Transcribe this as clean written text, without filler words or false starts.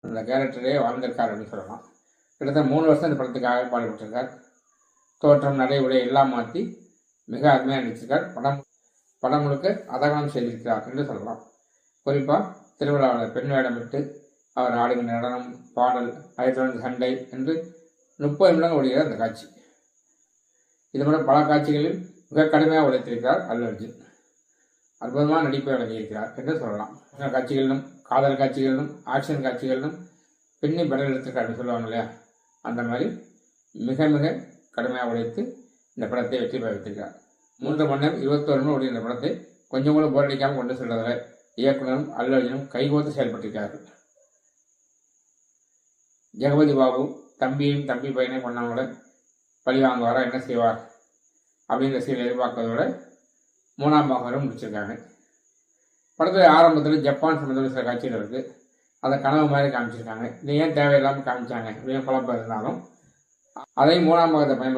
அந்த கேரக்டரே வாழ்ந்திருக்கார் அப்படின்னு சொல்லலாம். கிட்டத்தட்ட 3 வருஷம் இந்த படத்துக்காக பாடுபட்டிருக்கார். தோற்றம், நடை, உடை எல்லாம் மாற்றி மிக அருமையாக நடிச்சிருக்கார். படம் முழுக்க அதகனம் செய்திருக்கிறார் என்று சொல்லலாம். குறிப்பாக திருவிழாவில் பெண் வேடமிட்டு அவர் ஆடுகின்ற நடனம், பாடல், அதைத்தொடர்ந்து சண்டை என்று 30 நிமிடங்கள் ஓடுகிறார் அந்த காட்சி. இது போல பல காட்சிகளில் மிக கடுமையாக உழைத்திருக்கிறார் அல்லு அர்ஜுன். அற்புதமான நடிப்பை வழங்கியிருக்கிறார் என்று சொல்லலாம். காட்சிகளிலும், காதல் காட்சிகளிலும், ஆக்ஷன் காட்சிகளிலும் பின்னி பெடல் எடுத்திருக்கார் அப்படின்னு சொல்லுவாங்க இல்லையா, அந்த மாதிரி மிக மிக கடுமையாக உழைத்து இந்த படத்தை வெற்றி பெற வைத்திருக்கிறார். 3 மணி நேரம் 21 நிமிடம் ஓடிய இந்த படத்தை கொஞ்சம் கூட போர் அடிக்காமல் கொண்டு செல்வதில் இயக்குனரும் அல்லு அர்ஜுனும் கைகோர்த்து செயல்பட்டிருக்கிறார்கள். ஜெகபதி பாபு தம்பியையும் தம்பி பையனையும் கொண்டவங்கள பழி வாங்குவாரா, என்ன செய்வார் அப்படின்ற சீல் எதிர்பார்க்கறதோட 3ஆம் பாகம் முடிச்சிருக்காங்க. படத்தில் ஆரம்பத்தில் ஜப்பான் சம்பந்தமான சில காட்சிகள் இருக்குது. அதை கனவு மாதிரி காமிச்சிருக்காங்க. இது ஏன் தேவையில்லாமல் காமிச்சாங்க அப்படின்னு குழப்பம் இருந்தாலும் அதை 3ஆம் பாகத்தை பயன்படுத்தி